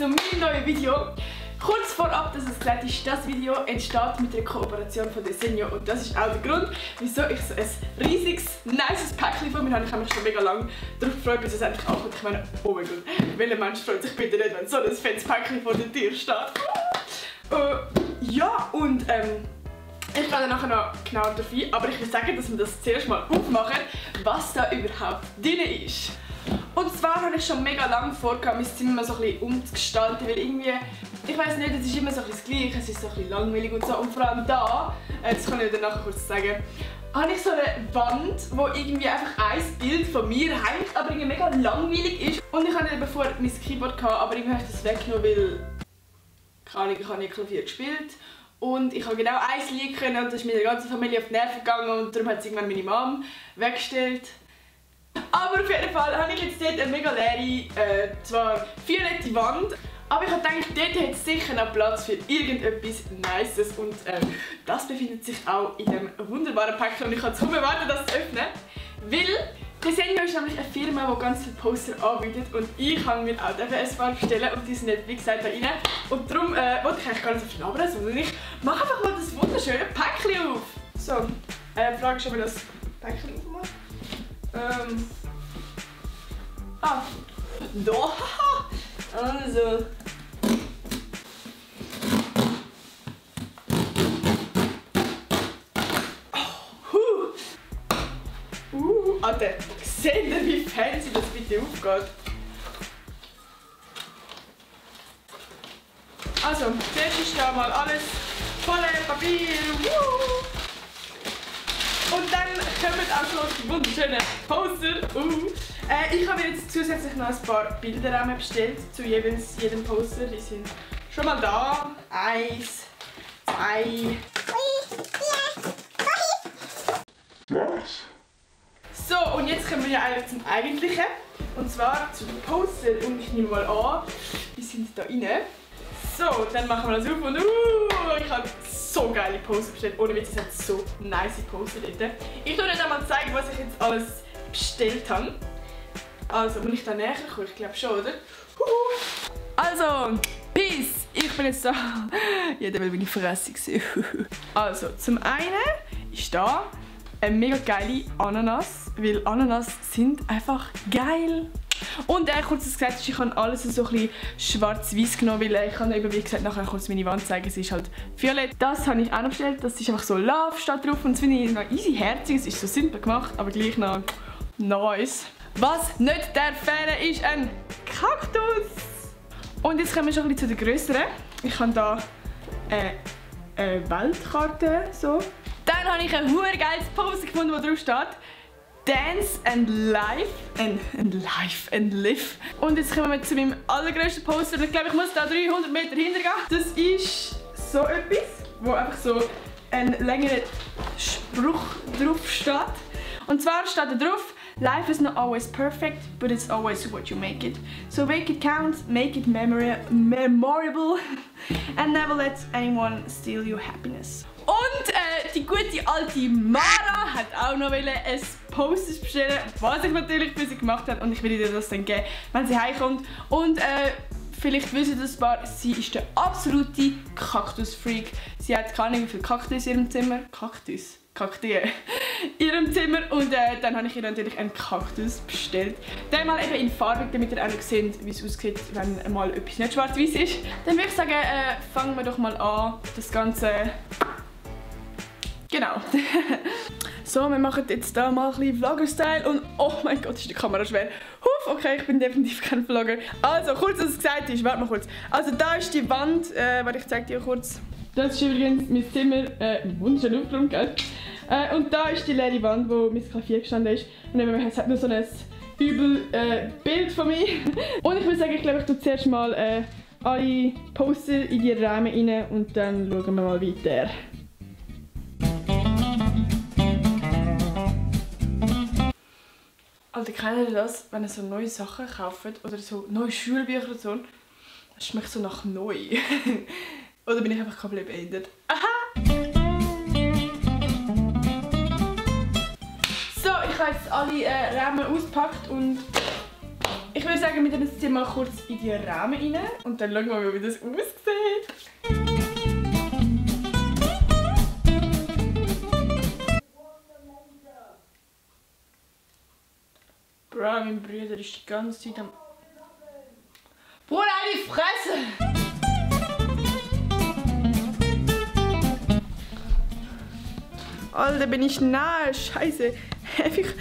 zu meinem neuen Video. Kurz vorab, dass es gesagt ist, das Video entsteht mit der Kooperation von Desenio und das ist auch der Grund, wieso ich so ein riesiges, nices Päckchen von mir habe. Ich habe mich schon mega lange darauf gefreut, bis es endlich ankommt. Ich meine, oh mein Gott, welcher Mensch freut sich bitte nicht, wenn so ein fettes Päckchen vor der Tür steht. Ja, und ich gehe dann nachher noch genauer darauf ein, aber ich will sagen, dass wir das zuerst mal aufmachen, was da überhaupt drin ist. Und zwar habe ich schon mega lange vorgehabt, mein Zimmer mal so ein bisschen umzugestalten, weil irgendwie, ich weiß nicht, es ist immer so ein bisschen das Gleiche, es ist so ein bisschen langweilig und so. Und vor allem da, das kann ich dir nachher kurz sagen, habe ich so eine Wand, wo irgendwie einfach ein Bild von mir hängt, aber irgendwie mega langweilig ist. Und ich hatte bevor mein Keyboard gehabt, aber irgendwie habe ich das weggenommen, weil ich habe nicht Klavier gespielt. Und ich habe genau eins liegen können und das ist meiner ganzen Familie auf die Nerven gegangen und darum hat es irgendwann meine Mom weggestellt. Aber auf jeden Fall habe ich jetzt dort eine mega leere, zwar violette Wand, aber ich habe gedacht, dort hat es sicher noch Platz für irgendetwas Nices und das befindet sich auch in diesem wunderbaren Päckchen und ich kann kaum erwarten, das zu öffnen, weil Desenio ist nämlich eine Firma, die ganz viele Poster anbietet und ich kann mir auch ein paar bestellen und die sind nicht, wie gesagt, da rein. Und darum wollte ich eigentlich gar nicht so viel labern, sondern ich mache einfach mal das wunderschöne Päckchen auf. So, Frage ist, ob ich das Päckchen aufmache. Da. Also. Alter, seht ihr, wie fancy das bitte aufgeht? Also, zuerst ist da mal alles voller Papier. Und dann kommen auch schon die wunderschönen Poster. Ich habe mir jetzt zusätzlich noch ein paar Bilderrahmen bestellt zu jedem Poster. Die sind schon mal da. 1, 2. Was? So, und jetzt kommen wir ja eigentlich zum Eigentlichen. Und zwar zu den Poster. Und ich nehme mal an, die sind da rein. So, dann machen wir das auf und ich habe so geile Poster bestellt. Ohne Witz, es hat so nice Poster dort. Ich will euch einmal zeigen, was ich jetzt alles bestellt habe. Also, muss ich da näher kommen? Ich glaube schon, oder? Also, Peace! Ich bin jetzt da. Jeder will meine Fresse sehen. Also, zum einen ist da eine mega geile Ananas, weil Ananas sind einfach geil. Und kurz gesagt, ich habe alles so ein bisschen schwarz-weiß genommen, weil ich kann eben, wie gesagt, nachher kurz meine Wand zeigen, es ist halt violett. Das habe ich auch noch bestellt, das ist einfach so Love steht drauf und das finde ich noch easy herzig, es ist so simpel gemacht, aber gleich noch nice. Was nicht darf fehlen, ist ein Kaktus. Und jetzt kommen wir schon ein bisschen zu den grösseren. Ich habe hier eine Weltkarte, so. Dann habe ich ein geiles Poster gefunden, wo drauf steht Dance and Life and Live. Und jetzt kommen wir zu meinem allergrößten Poster. Und ich glaube, ich muss da 300 Meter hintergehen. Das ist so etwas, wo einfach so ein längerer Spruch drauf steht. Und zwar steht da drauf: Life is not always perfect, but it's always what you make it. So make it count, make it memorable, and never let anyone steal your happiness. Und die gute alte Mara hat auch noch ein Poster bestellen, was ich natürlich für sie gemacht habe. Und ich will ihr das dann geben, wenn sie heimkommt. Und vielleicht wissen das ein paar, sie ist der absolute Kaktus-Freak. Sie hat keine Ahnung, wie viele Kaktus in ihrem Zimmer. Kakteen in ihrem Zimmer. Und dann habe ich ihr natürlich einen Kaktus bestellt. Den mal eben in Farbe, damit ihr auch noch seht, wie es aussieht, wenn mal etwas nicht schwarz-weiß ist. Dann würde ich sagen, fangen wir doch mal an, das Ganze. Genau. So, wir machen jetzt da mal ein bisschen Vlogger-Style und oh mein Gott, ist die Kamera schwer. Huff, okay, ich bin definitiv kein Vlogger. Also, kurz, was es gesagt ist, warte mal kurz. Also, da ist die Wand, warte, ich zeige dir kurz. Das ist übrigens mein Zimmer, wunderschön aufgeräumt, gell? Und da ist die leere Wand, wo mein Klavier gestanden ist. Und es hat nur so ein übel Bild von mir. Und ich würde sagen, ich glaube, ich tue zuerst mal alle Poster in die Rahmen rein und dann schauen wir mal weiter. Alter, kennt ihr das, wenn ihr so neue Sachen kauft oder so neue Schulbücher oder so? Das schmeckt so nach neu. Oder bin ich einfach komplett behindert? Aha! So, ich habe jetzt alle Rahmen ausgepackt und Ich würde sagen, wir nehmen das mal kurz in die Rahmen rein und dann schauen wir mal, wie das aussieht. Bro, mein Bruder ist die ganze Zeit am... Bruder, die Fresse! Alter, bin ich nahe, scheiße. Einfach...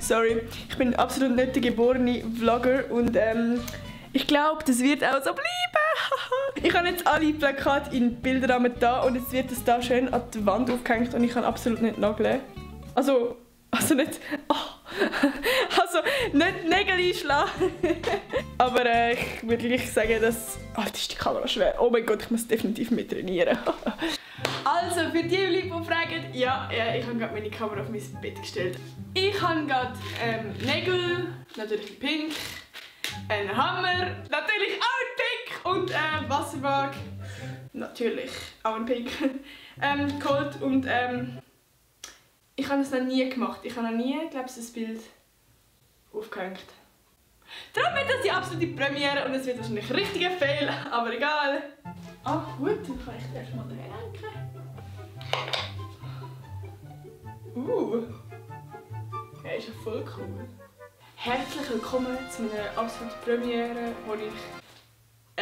Sorry, ich bin absolut nicht der geborene Vlogger und ich glaube, das wird auch so bleiben. Ich habe jetzt alle Plakate in Bilderrahmen da und jetzt wird es da schön an die Wand aufgehängt und ich kann absolut nicht nageln. Also nicht... Oh. Also nicht Nägel einschlagen. Aber ich würde gleich sagen, dass... Oh, das ist die Kamera schwer. Oh mein Gott, ich muss definitiv mit trainieren. Also, für die Leute, die fragen, ja, ich habe gerade meine Kamera auf mein Bett gestellt. Ich habe gerade Nägel, natürlich pink, einen Hammer, natürlich auch pink und Wasserwaage, natürlich auch ein pink, geholt und ich habe es noch nie gemacht. Ich habe noch nie, glaube ich, das Bild aufgehängt. Darum wird das die absolute Premiere und es wird wahrscheinlich ein richtiger Fail, aber egal. Ah, gut, dann kann ich erst mal da hängen. Ja, ist ja voll cool. Herzlich willkommen zu meiner absoluten Premiere, wo ich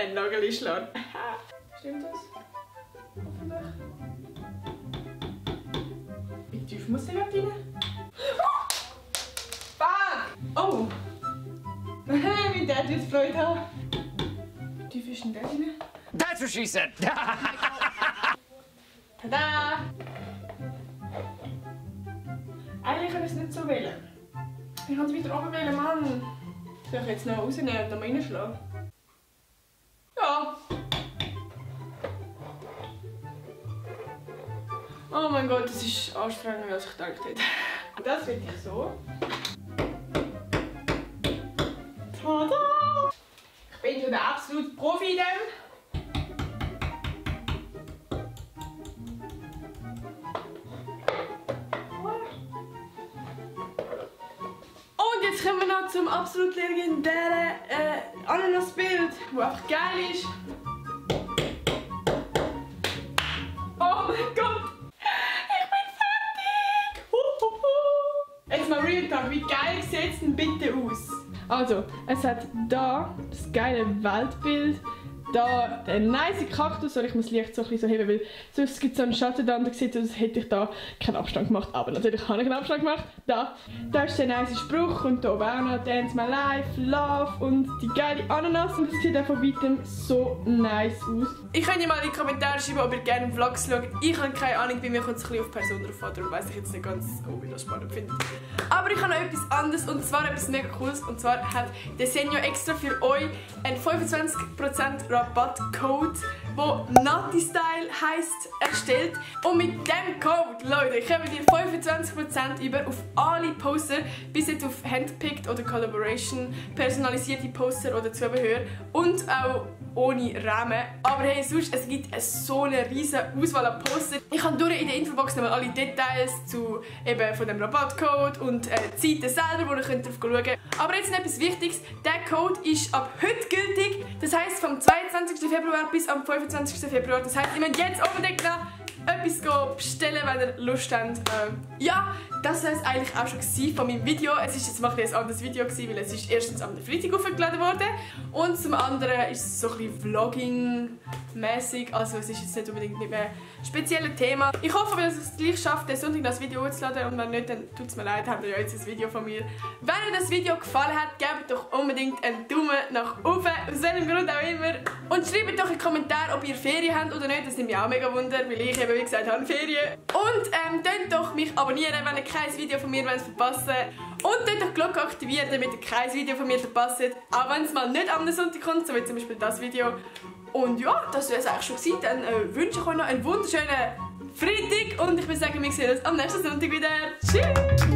einen Nagel einschlage. Stimmt das? Hoffentlich. Wie tief muss der gerade rein? Fuck! Oh! Mein Dad wird Freude haben. Wie tief ist denn der rein? That's what she said! Tada! Eigentlich kann ich es nicht so wählen. Ich kann es wieder oben wählen, Mann. Soll ich jetzt noch rausnehmen und noch mal reinschlagen? Ja. Oh mein Gott, das ist anstrengender, als ich gedacht hätte. Das wird ich so. Tada! Ich bin schon der absolute Profi in dem. Jetzt kommen wir noch zum absolut legendären Ananas-Bild, das einfach geil ist. Oh mein Gott! Ich bin fertig! Jetzt mal Real Talk, wie geil sieht es denn bitte aus? Also, es hat da das geile Weltbild, da den nice Kaktus, ich muss das Licht so ein bisschen so heben, weil sonst gibt es so einen Schatten da und da sieht aus, als hätte ich da keinen Abstand gemacht. Aber natürlich habe ich einen Abstand gemacht. Da ist der nice Spruch und da oben auch noch Dance My Life, Love und die geile Ananas. Und das sieht auch von weitem so nice aus. Ich könnt ja mal in die Kommentare schreiben, ob ihr gerne Vlogs schaut. Ich habe keine Ahnung, bei mir kommt es ein bisschen auf Person drauf an, darum weiss ich jetzt nicht ganz, ob ich das spannend finde. Aber ich habe noch etwas anderes und zwar etwas mega cooles. Und zwar hat Desenio extra für euch einen 25% Rabattcode, der Nati Style heisst, erstellt. Und mit diesem Code, Leute, kommt ihr 25% über auf alle Poster, bis jetzt auf Handpicked oder Collaboration, personalisierte Poster oder Zubehör und auch ohne Rahmen. Aber hey, sonst, es gibt so eine riesige Auswahl an Poster. Ich habe in der Infobox nochmal alle Details zu eben von dem Rabattcode und die Seite selber, wo ihr könnt drauf schauen könnt. Aber jetzt noch etwas Wichtiges. Der Code ist ab heute gültig. Das heisst vom 22. Februar bis am 25. Februar. Das heisst, ihr müsst jetzt unbedingt noch etwas bestellen, wenn ihr Lust habt. Ja, das war es eigentlich auch schon von meinem Video. Es ist jetzt mal ein anderes Video, weil es ist erstens am Freitag hochgeladen wurde und zum anderen ist es so ein bisschen Vlogging-mäßig. Also es ist jetzt nicht unbedingt mit einem speziellen Thema. Ich hoffe, dass ich es gleich schaffe, den Sonntag das Video hochzuladen und wenn nicht, dann tut es mir leid, habt ihr ja jetzt ein Video von mir. Wenn euch das Video gefallen hat, gebt doch unbedingt einen Daumen nach oben, aus welchem Grund auch immer. Und schreibt doch in den Kommentaren, ob ihr Ferien habt oder nicht, das nimmt mich auch mega wunder, weil ich eben, wie gesagt, habe Ferien. Und könnt doch mich abonnieren, wenn ihr kein Video von mir verpassen wollt. Und könnt doch die Glocke aktivieren, damit ihr kein Video von mir verpasst. Auch wenn es mal nicht am Sonntag kommt, so wie zum Beispiel das Video. Und ja, das wäre es eigentlich schon gewesen. Dann wünsche ich euch noch einen wunderschönen Freitag und ich würde sagen, wir sehen uns am nächsten Sonntag wieder. Tschüss!